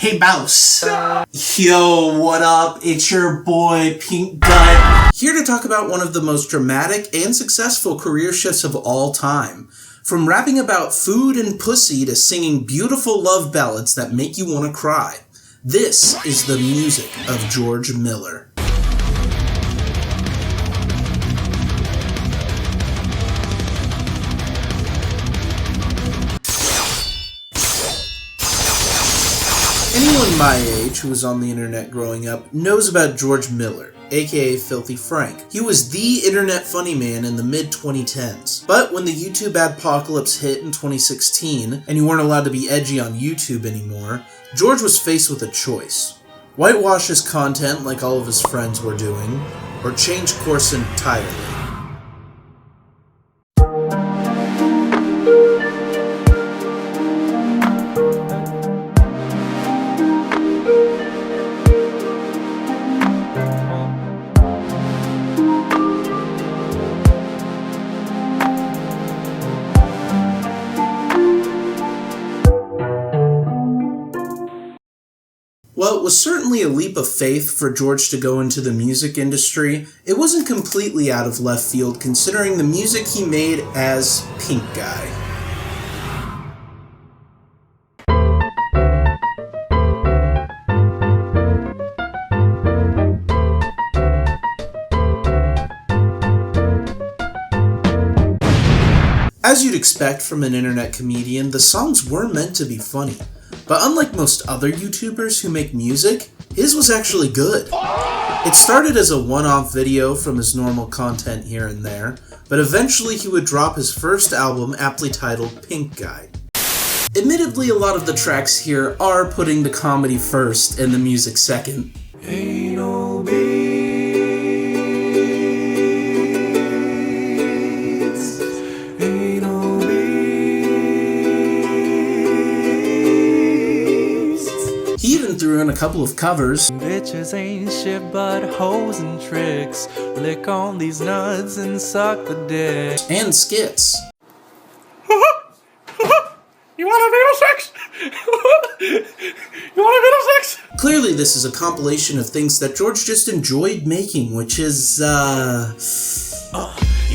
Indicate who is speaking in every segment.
Speaker 1: Hey Mouse. Yo, what up? It's your boy Pink Guy. Here to talk about one of the most dramatic and successful career shifts of all time. From rapping about food and pussy to singing beautiful love ballads that make you want to cry. This is the music of George Miller. Anyone my age who was on the internet growing up knows about George Miller, aka Filthy Frank. He was the internet funny man in the mid-2010s. But when the YouTube adpocalypse hit in 2016, and you weren't allowed to be edgy on YouTube anymore, George was faced with a choice. Whitewash his content like all of his friends were doing, or change course entirely. While it was certainly a leap of faith for George to go into the music industry, it wasn't completely out of left field considering the music he made as Pink Guy. As you'd expect from an internet comedian, the songs were meant to be funny. But unlike most other YouTubers who make music, his was actually good. It started as a one-off video from his normal content here and there, but eventually he would drop his first album aptly titled Pink Guy. Admittedly, a lot of the tracks here are putting the comedy first and the music second. Ain't no threw in a couple of covers.
Speaker 2: Bitches ain't shit but hoes and tricks. Lick on these nuts and suck the dick.
Speaker 1: And skits.
Speaker 3: You want a video sex? You want a video sex?
Speaker 1: Clearly this is a compilation of things that George just enjoyed making, which is,
Speaker 3: eat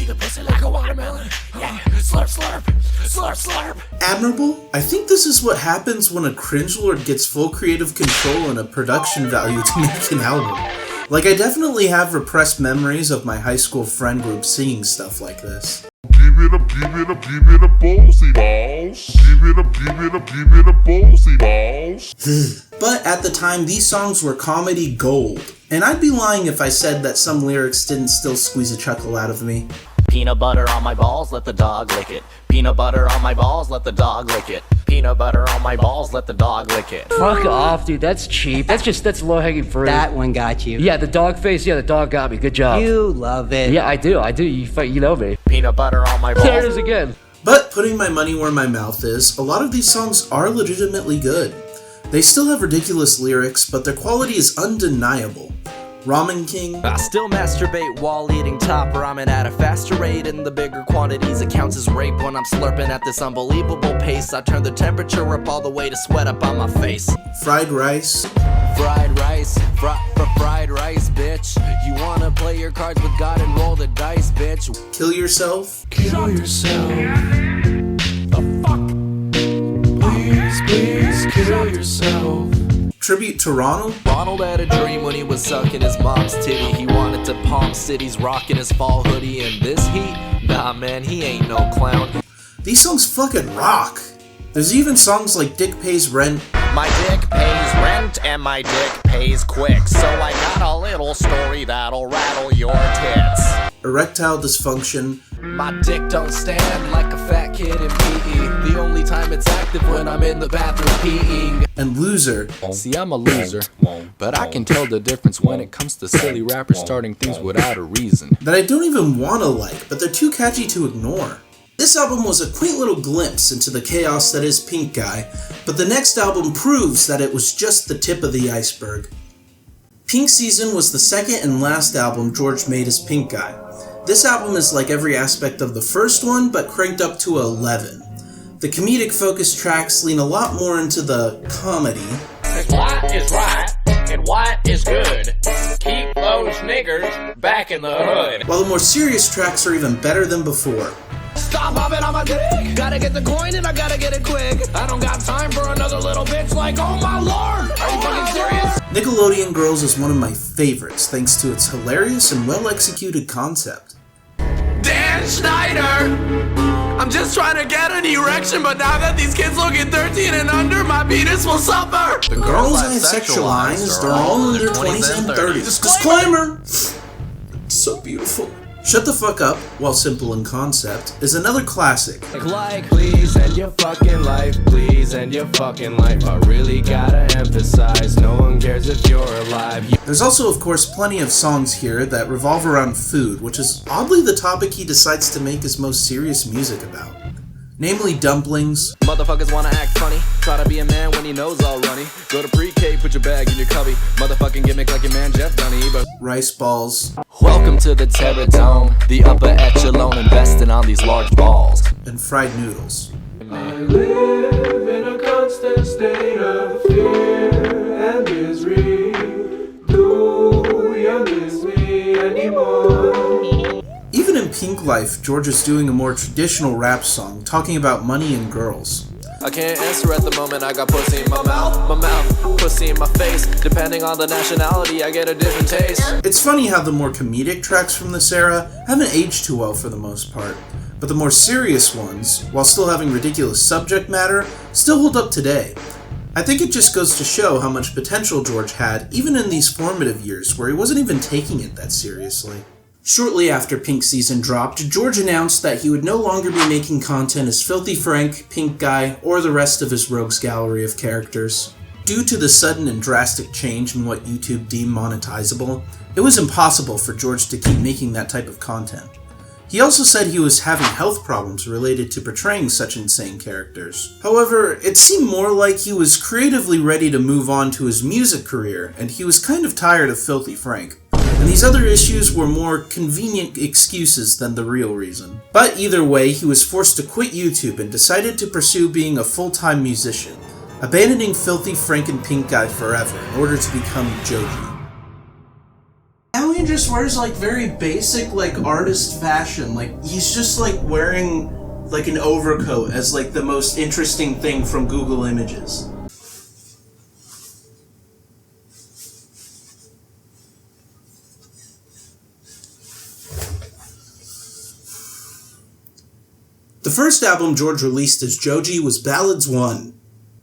Speaker 3: the pussy like a watermelon. Yeah, slurp, slurp. Slurp, slurp.
Speaker 1: Admirable? I think this is what happens when a cringelord gets full creative control and a production value to make an album. Like, I definitely have repressed memories of my high school friend group singing stuff like this.
Speaker 4: Give it a ballsy balls. Give it a ballsy balls.
Speaker 1: But at the time, these songs were comedy gold. And I'd be lying if I said that some lyrics didn't still squeeze a chuckle out of me.
Speaker 2: Peanut butter on my balls, let the dog lick it. Peanut butter on my balls, let the dog lick it. Peanut butter on my balls, let the dog lick it.
Speaker 5: Fuck off, dude. That's cheap. That's low-hanging fruit.
Speaker 6: That one got you.
Speaker 5: Yeah, the dog face. Yeah, the dog got me. Good job.
Speaker 6: You love it.
Speaker 5: Yeah, I do. You know me.
Speaker 2: Peanut butter on my balls.
Speaker 5: There it is again.
Speaker 1: But putting my money where my mouth is, a lot of these songs are legitimately good. They still have ridiculous lyrics, but their quality is undeniable. Ramen King.
Speaker 2: I still masturbate while eating top ramen at a faster rate. In the bigger quantities, it counts as rape when I'm slurping at this unbelievable pace. I turn the temperature up all the way to sweat up on my face.
Speaker 1: Fried rice.
Speaker 2: Fried rice, fried rice, bitch. You wanna play your cards with God and roll the dice, bitch.
Speaker 1: Kill yourself.
Speaker 3: Kill yourself. The fuck? Please kill yourself.
Speaker 1: Tribute to Ronald.
Speaker 2: Ronald had a dream when he was sucking his mom's titty. He wanted to Palm Cities, rocking his fall hoodie in this heat. Nah man, he ain't no clown.
Speaker 1: These songs fucking rock. There's even songs like Dick Pays Rent.
Speaker 2: My dick pays rent and my dick pays quick. So I got a little story that'll rattle your tits.
Speaker 1: Erectile Dysfunction.
Speaker 2: My dick don't stand like a fat kid in PE. The only time it's active when I'm in the bathroom peeing.
Speaker 1: And Loser.
Speaker 7: See, I'm a loser, but I can tell the difference when it comes to silly rappers starting things without a reason.
Speaker 1: That I don't even want to like, but they're too catchy to ignore. This album was a quaint little glimpse into the chaos that is Pink Guy, but the next album proves that it was just the tip of the iceberg. Pink Season was the second and last album George made as Pink Guy. This album is like every aspect of the first one, but cranked up to 11. The comedic focused tracks lean a lot more into the comedy.
Speaker 3: left is right and white is good. Keep those niggers back in the hood.
Speaker 1: While the more serious tracks are even better than before.
Speaker 3: Stop hopping on my dick. Gotta get the coin and I gotta get it quick. I don't got time for another little bitch like, oh my lord. Are you fucking serious?
Speaker 1: Nickelodeon Girls is one of my favorites thanks to its hilarious and well-executed concept.
Speaker 2: Dan Schneider! I'm just trying to get an erection, but now that these kids look at 13 and under, my penis will suffer!
Speaker 1: The girls I sexualize, they're all in their 20s and 30s. Disclaimer! So beautiful. Shut the Fuck Up, while simple in concept, is another classic.
Speaker 2: Like, please end your fucking life, please end your fucking life. I really gotta emphasize, no one cares if you're alive.
Speaker 1: There's also, of course, plenty of songs here that revolve around food, which is oddly the topic he decides to make his most serious music about. Namely dumplings.
Speaker 2: Motherfuckers wanna act funny, try to be a man when he knows all runny. Go to pre-K, put your bag in your cubby. Motherfucking gimmick like your man Jeff Dunny, but
Speaker 1: Rice balls.
Speaker 2: welcome to the Terror Dome, the upper echelon investing on these large balls.
Speaker 1: And fried noodles.
Speaker 6: I live in a constant state of fear and misery. Do you miss me anymore?
Speaker 1: Even in Pink Life, George is doing a more traditional rap song, talking about money and girls.
Speaker 2: I can't answer at the moment, I got pussy in my mouth, pussy in my face. Depending on the nationality, I get a different taste.
Speaker 1: It's funny how the more comedic tracks from this era haven't aged too well for the most part, but the more serious ones, while still having ridiculous subject matter, still hold up today. I think it just goes to show how much potential George had, even in these formative years where he wasn't even taking it that seriously. Shortly after Pink Season dropped, George announced that he would no longer be making content as Filthy Frank, Pink Guy, or the rest of his rogues gallery of characters. Due to the sudden and drastic change in what YouTube deemed monetizable, it was impossible for George to keep making that type of content. He also said he was having health problems related to portraying such insane characters. However, it seemed more like he was creatively ready to move on to his music career, and he was kind of tired of Filthy Frank. And these other issues were more convenient excuses than the real reason. But either way, he was forced to quit YouTube and decided to pursue being a full-time musician, abandoning Filthy Frank and Pink Guy forever in order to become Joji. Now he just wears like very basic like artist fashion, like he's just like wearing like an overcoat as like the most interesting thing from Google Images. The first album George released as Joji was Ballads 1.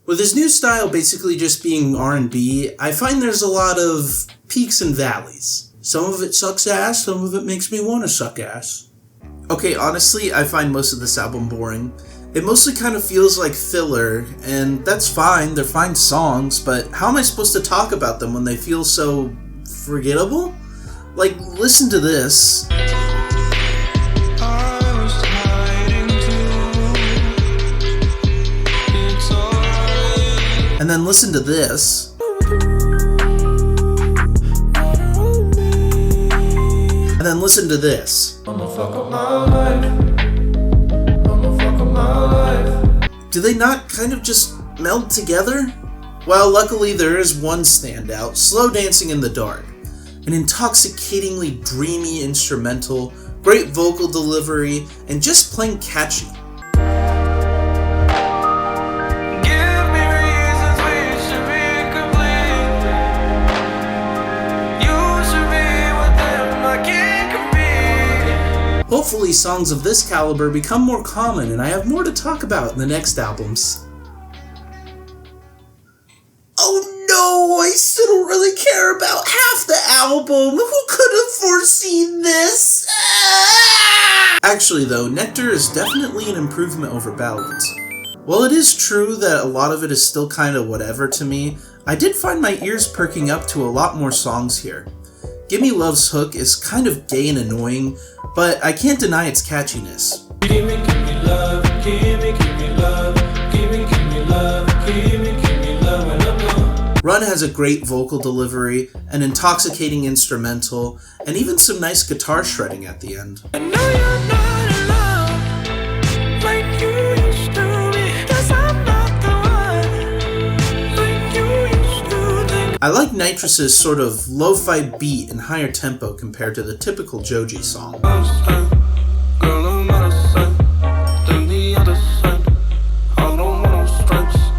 Speaker 1: With his new style basically just being R&B, I find there's a lot of peaks and valleys. Some of it sucks ass, some of it makes me want to suck ass. Okay, honestly, I find most of this album boring. It mostly kind of feels like filler, and that's fine, they're fine songs, but how am I supposed to talk about them when they feel so forgettable? Like, listen to this. And then listen to this. And then listen to this.
Speaker 6: I'ma fuck up my life. I'ma fuck up my life.
Speaker 1: Do they not kind of just meld together? Well, luckily there is one standout, Slow Dancing in the Dark. An intoxicatingly dreamy instrumental, great vocal delivery, and just plain catchy. Hopefully songs of this caliber become more common and I have more to talk about in the next albums. Oh no, I still don't really care about half the album. Who could have foreseen this? Actually though, Nectar is definitely an improvement over Ballads. While it is true that a lot of it is still kinda whatever to me, I did find my ears perking up to a lot more songs here. Gimme Love's hook is kind of gay and annoying, but I can't deny its catchiness.
Speaker 6: Give me love, give me love, give me love, give me love when I'm gone.
Speaker 1: Run has a great vocal delivery, an intoxicating instrumental, and even some nice guitar shredding at the end.
Speaker 6: I know you're not in love like you used to be, 'cause I'm not the one like you used to think.
Speaker 1: I like Nitrous' sort of lo-fi beat and higher tempo compared to the typical Joji song.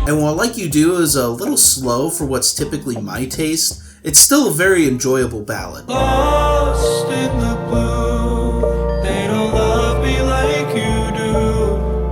Speaker 1: And while Like You Do is a little slow for what's typically my taste, it's still a very enjoyable ballad.
Speaker 6: Lost in the blue, they don't love me like you do.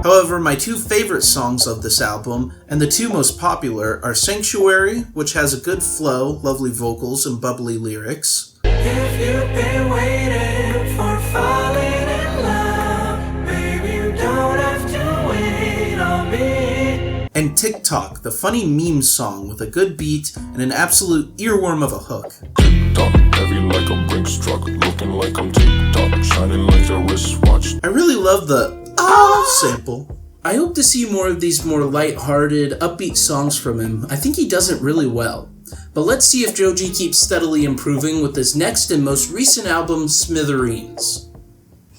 Speaker 1: However, my two favorite songs of this album, and the two most popular, are Sanctuary, which has a good flow, lovely vocals, and bubbly lyrics.
Speaker 6: If you've been waiting for falling in love, baby, you don't have to wait on me.
Speaker 1: And TikTok, the funny meme song with a good beat and an absolute earworm of a hook.
Speaker 4: TikTok, heavy like a Brinks truck, looking like I'm TikTok, shining like a wristwatch.
Speaker 1: I really love the ah sample. I hope to see more of these more light-hearted, upbeat songs from him. I think he does it really well. But let's see if Joji keeps steadily improving with his next and most recent album, Smithereens.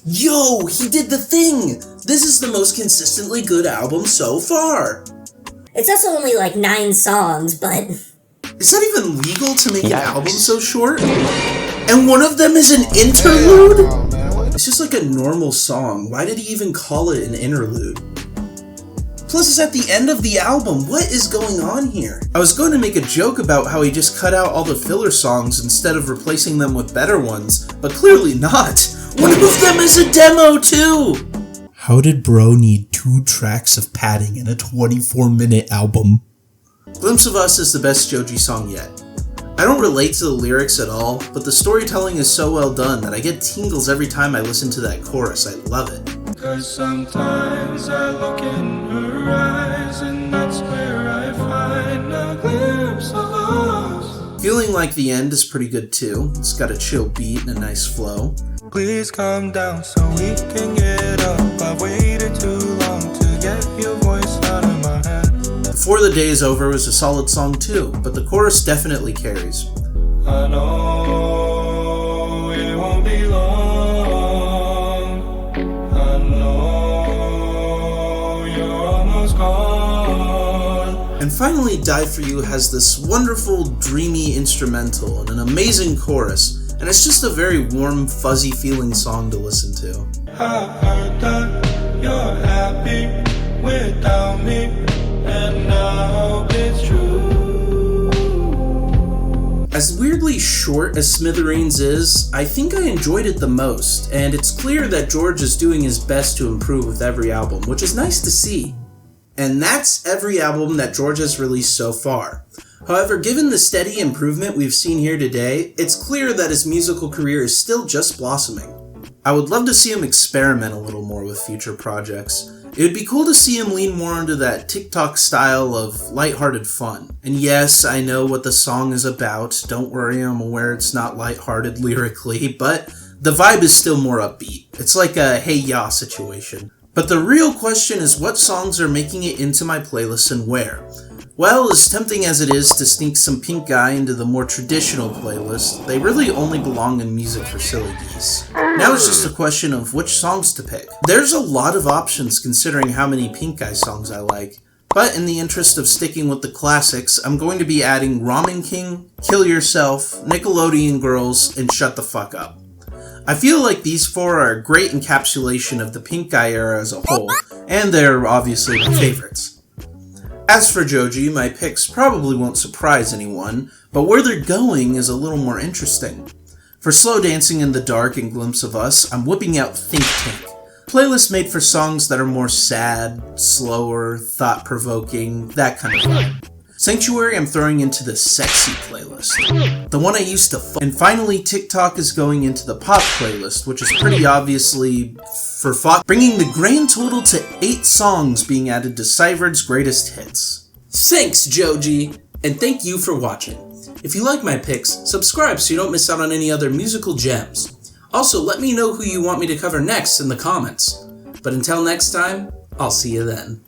Speaker 1: Yo, he did the thing! This is the most consistently good album so far!
Speaker 8: It's also only like 9 songs, but...
Speaker 1: Is that even legal to make an album so short? And one of them is an interlude? It's just like a normal song. Why did he even call it an interlude? Plus, it's at the end of the album. What is going on here? I was going to make a joke about how he just cut out all the filler songs instead of replacing them with better ones, but clearly not. One of them is a demo too! How did bro need 2 tracks of padding in a 24-minute album? Glimpse of Us is the best Joji song yet. I don't relate to the lyrics at all, but the storytelling is so well done that I get tingles every time I listen to that chorus. I love it.
Speaker 6: 'Cause sometimes I look in her eyes, and that's where I find a glimpse of us.
Speaker 1: Feeling Like the End is pretty good too. It's got a chill beat and a nice flow.
Speaker 6: Please calm down so we can get up. I've waited too long to get your voice out of my head.
Speaker 1: Before the Day Is Over was a solid song too, but the chorus definitely carries.
Speaker 6: I know it won't be long. I know you're almost gone.
Speaker 1: And finally, Die For You has this wonderful, dreamy instrumental and an amazing chorus. And it's just a very warm, fuzzy feeling song to listen to.
Speaker 6: I heard that you're happy without me, and I hope it's true.
Speaker 1: As weirdly short as Smithereens is, I think I enjoyed it the most, and it's clear that George is doing his best to improve with every album, which is nice to see. And that's every album that George has released so far. However, given the steady improvement we've seen here today, it's clear that his musical career is still just blossoming. I would love to see him experiment a little more with future projects. It would be cool to see him lean more into that TikTok style of lighthearted fun. And yes, I know what the song is about, don't worry, I'm aware it's not lighthearted lyrically, but the vibe is still more upbeat. It's like a hey ya situation. But the real question is what songs are making it into my playlist and where? Well, as tempting as it is to sneak some Pink Guy into the more traditional playlist, they really only belong in Music for Silly Geese. Now it's just a question of which songs to pick. There's a lot of options considering how many Pink Guy songs I like, but in the interest of sticking with the classics, I'm going to be adding Ramen King, Kill Yourself, Nickelodeon Girls, and Shut the Fuck Up. I feel like these 4 are a great encapsulation of the Pink Guy era as a whole, and they're obviously my favorites. As for Joji, my picks probably won't surprise anyone, but where they're going is a little more interesting. For Slow Dancing in the Dark and Glimpse of Us, I'm whipping out Think Tank, playlists made for songs that are more sad, slower, thought-provoking, that kind of vibe. Sanctuary I'm throwing into the sexy playlist, the one I used to And finally, TikTok is going into the pop playlist, which is pretty obviously for bringing the grand total to 8 songs being added to Cyverd's greatest hits. Thanks, Joji, and thank you for watching. If you like my picks, subscribe so you don't miss out on any other musical gems. Also, let me know who you want me to cover next in the comments. But until next time, I'll see you then.